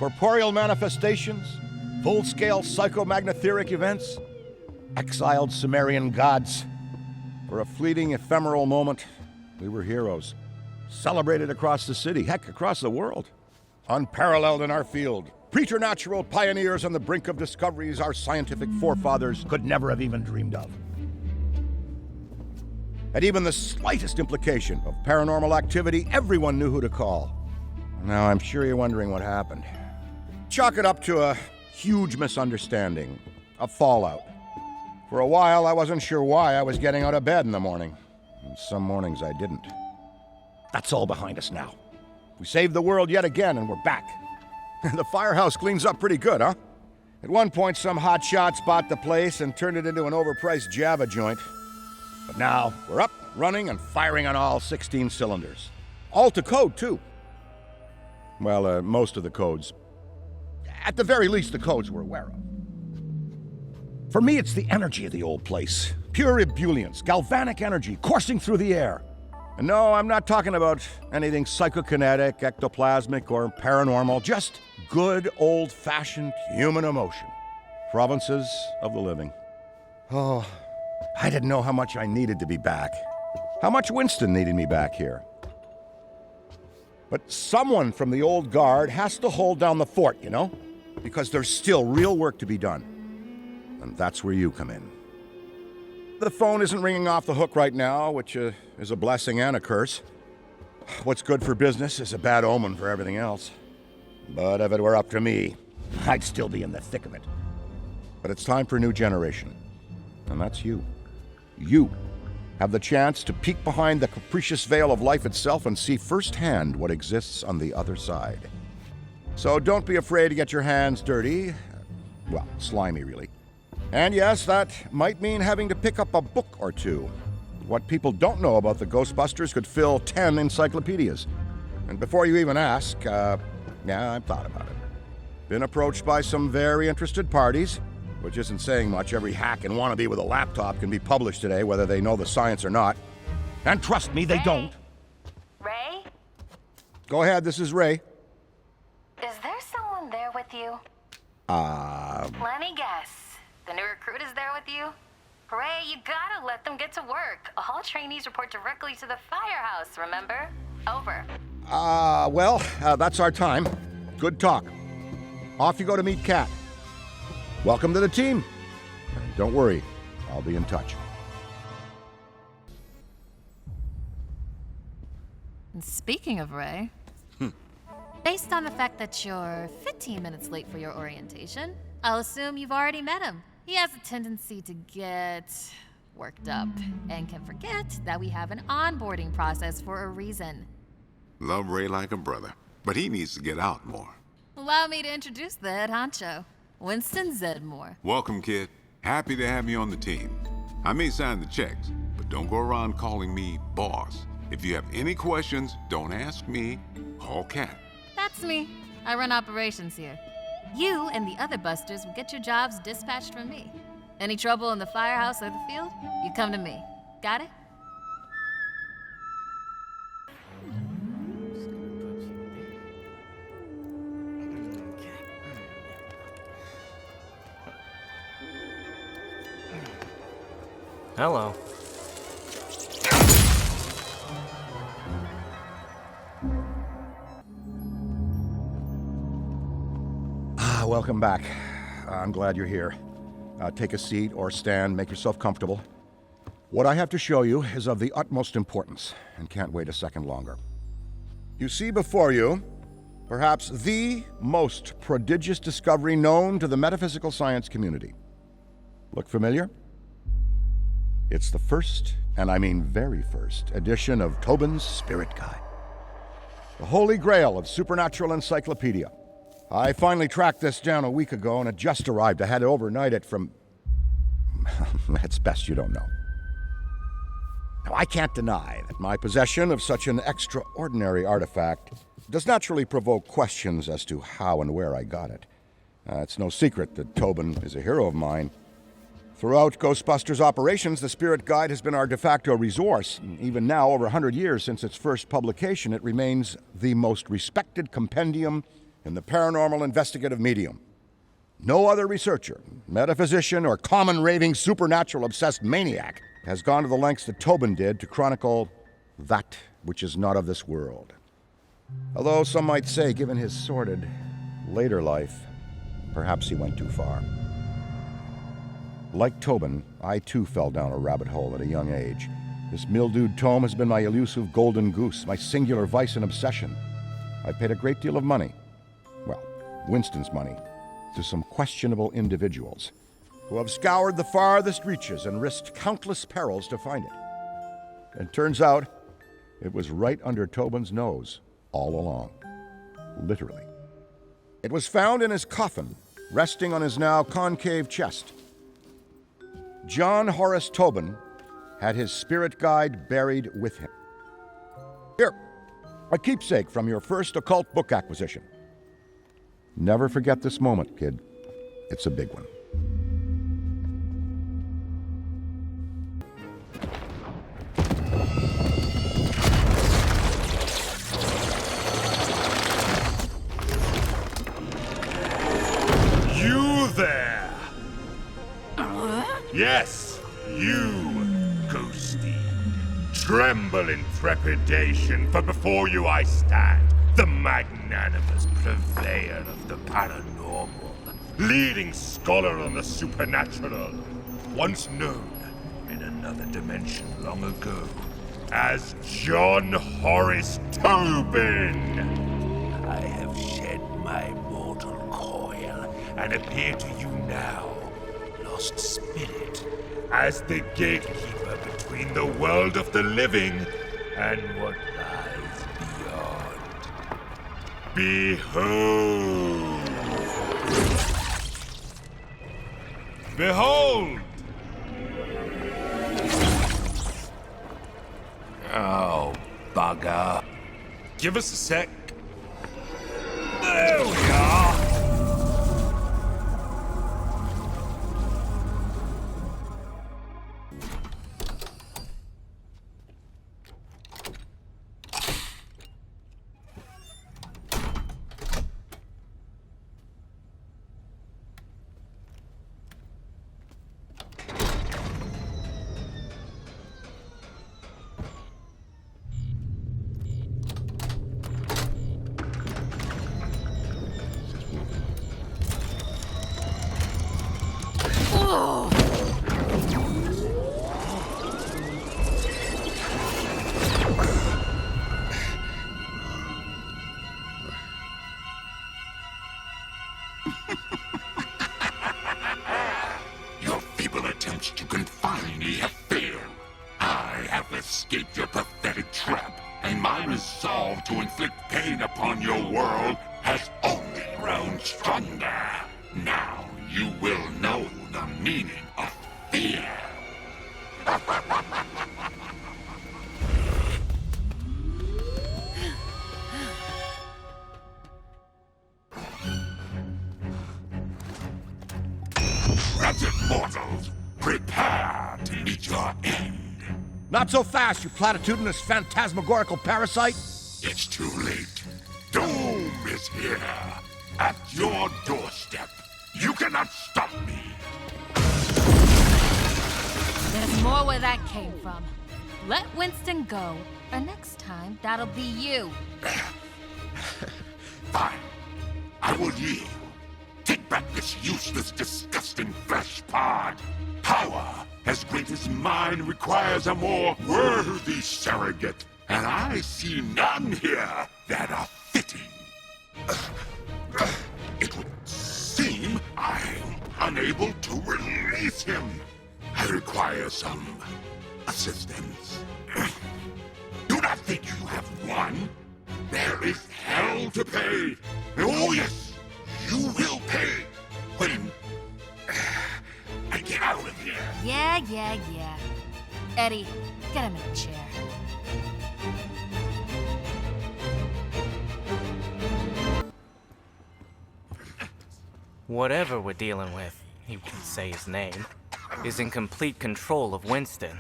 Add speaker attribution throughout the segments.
Speaker 1: corporeal manifestations, full-scale psychomagnetheric events, exiled Sumerian gods. For a fleeting, ephemeral moment, we were heroes, celebrated across the city, heck, across the world. Unparalleled in our field, preternatural pioneers on the brink of discoveries our scientific forefathers could never have even dreamed of. At even the slightest implication of paranormal activity, everyone knew who to call. Now, I'm sure you're wondering what happened. Chalk it up to a huge misunderstanding, a fallout. For a while, I wasn't sure why I was getting out of bed in the morning. And some mornings I didn't. That's all behind us now. We saved the world yet again, and we're back. The firehouse cleans up pretty good, huh? At one point, some hotshots bought the place and turned it into an overpriced Java joint. But now, we're up, running, and firing on all 16 cylinders. All to code, too. Well, most of the codes. At the very least, the codes we're aware of. For me, it's the energy of the old place. Pure ebullience, galvanic energy coursing through the air. And no, I'm not talking about anything psychokinetic, ectoplasmic, or paranormal. Just good, old-fashioned human emotion. Provinces of the living. Oh, I didn't know how much I needed to be back. How much Winston needed me back here. But someone from the old guard has to hold down the fort, you know? Because there's still real work to be done. And that's where you come in. The phone isn't ringing off the hook right now, which is a blessing and a curse. What's good for business is a bad omen for everything else. But if it were up to me, I'd still be in the thick of it. But it's time for a new generation. And that's you. You have the chance to peek behind the capricious veil of life itself and see firsthand what exists on the other side. So don't be afraid to get your hands dirty. Well, slimy, really. And yes, that might mean having to pick up a book or two. What people don't know about the Ghostbusters could fill 10 encyclopedias. And before you even ask, yeah, I've thought about it. Been approached by some very interested parties, which isn't saying much. Every hack and wannabe with a laptop can be published today, whether they know the science or not. And trust me, they don't.
Speaker 2: Ray?
Speaker 1: Go ahead, this is Ray.
Speaker 2: Is there someone there with you? Let me guess. The new recruit is there with you? Ray, you gotta let them get to work. All trainees report directly to the firehouse, remember? Over.
Speaker 1: Well, that's our time. Good talk. Off you go to meet Kat. Welcome to the team. And don't worry, I'll be in touch.
Speaker 3: And speaking of Ray, based on the fact that you're 15 minutes late for your orientation, I'll assume you've already met him. He has a tendency to get worked up and can forget that we have an onboarding process for a reason.
Speaker 4: Love Ray like a brother, but he needs to get out more.
Speaker 3: Allow me to introduce the head honcho, Winston Zedmore.
Speaker 4: Welcome, kid. Happy to have you on the team. I may sign the checks, but don't go around calling me boss. If you have any questions, don't ask me, call Kat.
Speaker 3: That's me. I run operations here. You and the other busters will get your jobs dispatched from me. Any trouble in the firehouse or the field, you come to me. Got it?
Speaker 5: Hello.
Speaker 1: Welcome back. I'm glad you're here. Take a seat or stand, make yourself comfortable. What I have to show you is of the utmost importance and can't wait a second longer. You see before you, perhaps the most prodigious discovery known to the metaphysical science community. Look familiar? It's the first, and I mean very first, edition of Tobin's Spirit Guide. The holy grail of supernatural encyclopedia. I finally tracked this down a week ago and it just arrived. I had to overnight it from... It's best you don't know. Now, I can't deny that my possession of such an extraordinary artifact does naturally provoke questions as to how and where I got it. It's no secret that Tobin is a hero of mine. Throughout Ghostbusters operations, the Spirit Guide has been our de facto resource. Even now, over 100 years since its first publication, it remains the most respected compendium in the paranormal investigative medium. No other researcher, metaphysician, or common raving supernatural obsessed maniac has gone to the lengths that Tobin did to chronicle that which is not of this world. Although some might say, given his sordid later life, perhaps he went too far. Like Tobin, I too fell down a rabbit hole at a young age. This mildewed tome has been my elusive golden goose, my singular vice and obsession. I paid a great deal of money, well, Winston's money, to some questionable individuals who have scoured the farthest reaches and risked countless perils to find it. And turns out, it was right under Tobin's nose all along. Literally. It was found in his coffin, resting on his now concave chest. John Horace Tobin had his spirit guide buried with him. Here, a keepsake from your first occult book acquisition. Never forget this moment, kid. It's a big one.
Speaker 5: You there! Yes, you, Ghosty. Tremble in trepidation, for before you I stand, the magnanimous purveyor of the paranormal, leading scholar on the supernatural, once known in another dimension long ago as John Horace Tobin. I have shed my mortal coil and appear to you now, lost spirit, as the gatekeeper between the world of the living and what lies beyond. Behold! Behold! Oh, bugger. Give us a sec. There we are!
Speaker 4: Your feeble attempts to confine me have failed. I have escaped your pathetic trap, and my resolve to inflict pain upon your world has only grown stronger. Now you will know the meaning of fear. Wretched mortals, prepare to meet your end.
Speaker 1: Not so fast, you platitudinous phantasmagorical parasite!
Speaker 4: It's too late. Doom is here, at your doorstep. You cannot stop me.
Speaker 3: There's more where that came from. Let Winston go, or next time, that'll be you.
Speaker 4: Fine. I will yield. Take back this useless, disgusting flesh pod. Power as great as mine requires a more worthy surrogate, and I see none here that are fitting. It would seem I'm unable to release him. I require some assistance. Do not think you have won. There is hell to pay. Oh yes, you will pay when I get out of here.
Speaker 3: Yeah. Eddie, get him in a chair.
Speaker 6: Whatever we're dealing with, you can say his name, is in complete control of Winston,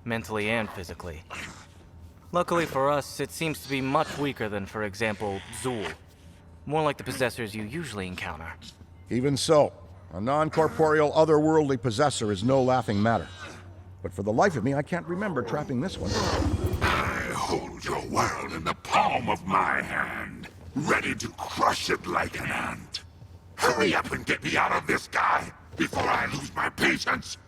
Speaker 6: mentally and physically. Luckily for us, it seems to be much weaker than, for example, Zool. More like the possessors you usually encounter.
Speaker 1: Even so, a non-corporeal, otherworldly possessor is no laughing matter. But for the life of me, I can't remember trapping this one.
Speaker 4: I hold your world in the palm of my hand, ready to crush it like an ant. Hurry up and get me out of this guy before I lose my patience.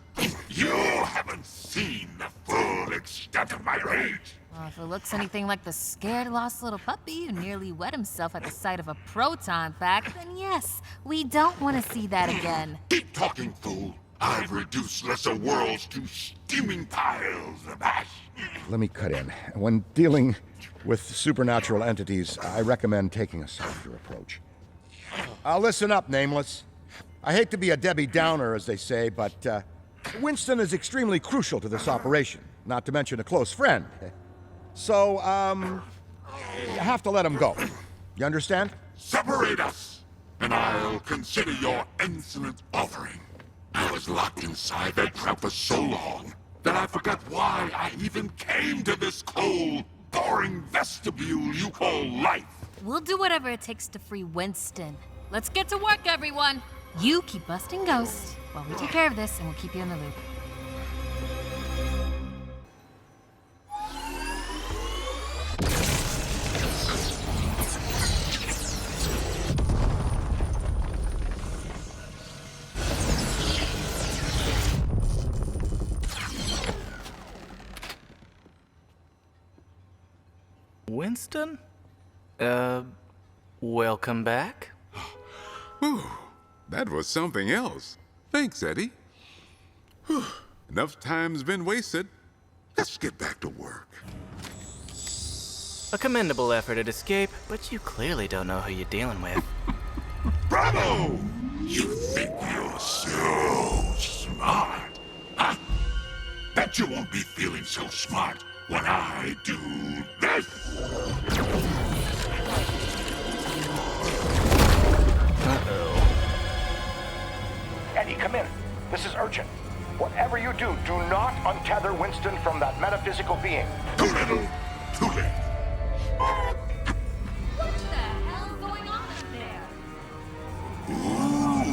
Speaker 4: You haven't seen the full extent of my rage.
Speaker 3: Well, if it looks anything like the scared, lost little puppy who nearly wet himself at the sight of a proton pack, then yes, we don't want to see that again.
Speaker 4: Keep talking, fool. I've reduced lesser worlds to steaming piles of ash.
Speaker 1: Let me cut in. When dealing with supernatural entities, I recommend taking a softer approach. Listen up, Nameless. I hate to be a Debbie Downer, as they say, but Winston is extremely crucial to this operation, not to mention a close friend. So, you have to let him go. You understand?
Speaker 4: Separate us, and I'll consider your insolent offering. I was locked inside that trap for so long that I forgot why I even came to this cold, boring vestibule you call life.
Speaker 3: We'll do whatever it takes to free Winston. Let's get to work, everyone! You keep busting ghosts while we take care of this, and we'll keep you in the loop.
Speaker 6: Winston? Welcome back?
Speaker 7: Whew, that was something else. Thanks, Eddie. Whew, enough time's been wasted.
Speaker 4: Let's get back to work.
Speaker 6: A commendable effort at escape, but you clearly don't know who you're dealing with.
Speaker 4: Bravo! You think you're so smart, huh? Bet you won't be feeling so smart when I do this.
Speaker 1: Eddie, come in. This is urgent. Whatever you do, do not untether Winston from that metaphysical being.
Speaker 4: Too little, too late.
Speaker 3: What the hell's going on up there?
Speaker 4: Ooh,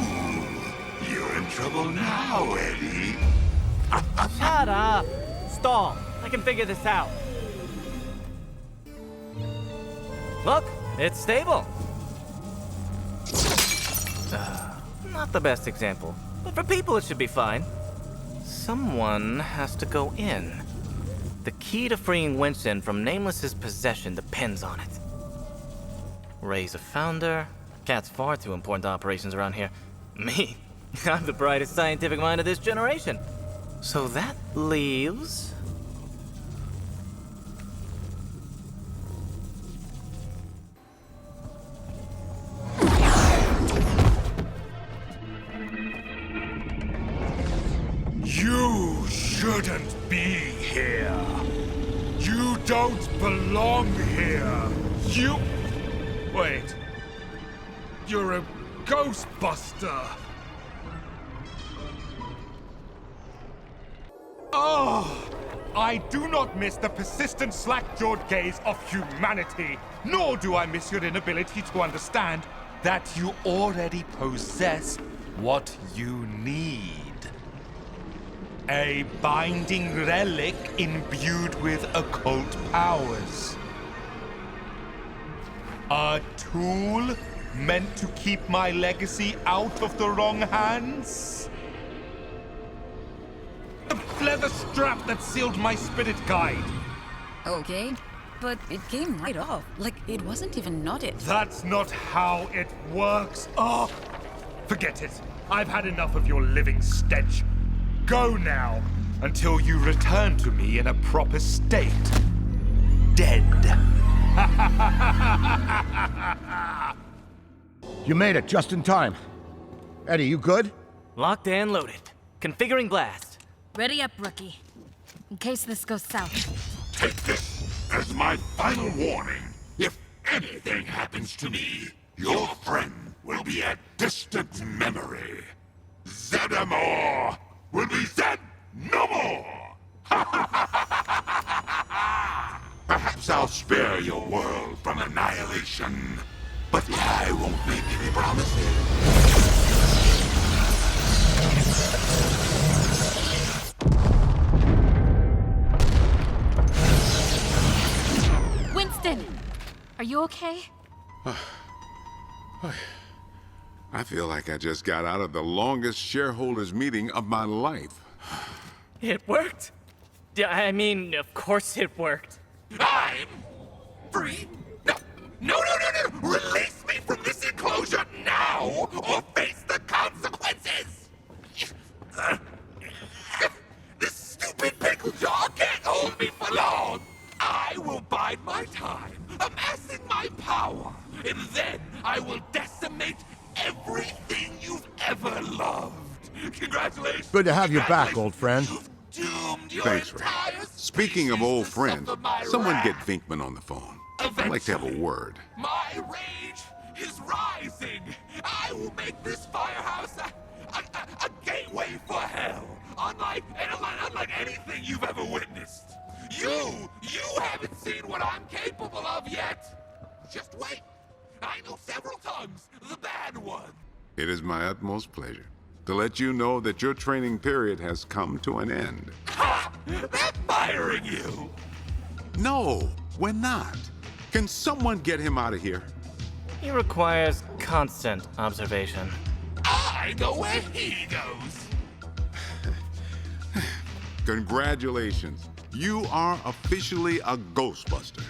Speaker 4: you're in trouble now, Eddie.
Speaker 6: Shut up! Stall! I can figure this out. Look, it's stable. Not the best example, but for people it should be fine. Someone has to go in. The key to freeing Winston from Nameless's possession depends on it. Ray's a founder. Cat's far too important to operations around here. Me? I'm the brightest scientific mind of this generation. So that leaves...
Speaker 5: You shouldn't be here. You don't belong here. You... Wait. You're a Ghostbuster. Oh, I do not miss the persistent slack-jawed gaze of humanity, nor do I miss your inability to understand that you already possess what you need. A binding relic imbued with occult powers. A tool meant to keep my legacy out of the wrong hands? The leather strap that sealed my spirit guide.
Speaker 8: Okay, but it came right off, like it wasn't even knotted.
Speaker 5: That's not how it works. Oh, forget it. I've had enough of your living stench. Go now, until you return to me in a proper state. Dead.
Speaker 1: You made it just in time. Eddie, you good?
Speaker 6: Locked and loaded. Configuring blast.
Speaker 3: Ready up, rookie. In case this goes south.
Speaker 4: Take this as my final warning. If anything happens to me, your friend will be a distant memory. Zedamore will be said no more! Perhaps I'll spare your world from annihilation. but I won't make any promises.
Speaker 3: Winston! Are you okay?
Speaker 7: I feel like I just got out of the longest shareholders meeting of my life.
Speaker 6: It worked. I mean, of course it worked.
Speaker 4: I'm free. No! Release me from this enclosure now, or face the consequences. This stupid pickle jaw can't hold me for long. I will bide my time, amassing my power, and then I will decimate everything you've ever loved. Congratulations.
Speaker 1: Good to have you back, old friend.
Speaker 4: You've doomed your
Speaker 7: Thanks, Ray.
Speaker 4: entire
Speaker 7: Speaking of
Speaker 4: species
Speaker 7: old
Speaker 4: to
Speaker 7: friends,
Speaker 4: suffer my
Speaker 7: someone get
Speaker 4: wrath.
Speaker 7: Vinkman on the phone. I'd like to have a word.
Speaker 4: My rage is rising. I will make this firehouse a gateway for hell. Unlike anything you've ever witnessed. You haven't seen what I'm capable of yet. Just wait. I know several tongues, the bad one.
Speaker 7: It is my utmost pleasure to let you know that your training period has come to an end.
Speaker 4: Ha! They're firing you.
Speaker 7: No, we're not. Can someone get him out of here?
Speaker 6: He requires constant observation.
Speaker 4: I know where he goes.
Speaker 7: Congratulations. You are officially a Ghostbuster.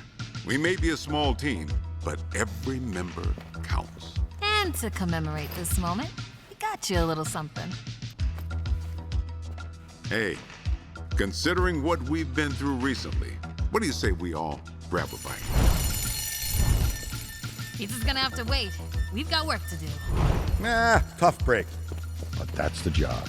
Speaker 7: We may be a small team, but every member counts.
Speaker 3: And to commemorate this moment, we got you a little something.
Speaker 7: Hey, considering what we've been through recently, what do you say we all grab a bite?
Speaker 3: Pizza's gonna have to wait. We've got work to do.
Speaker 1: Tough break. But that's the job.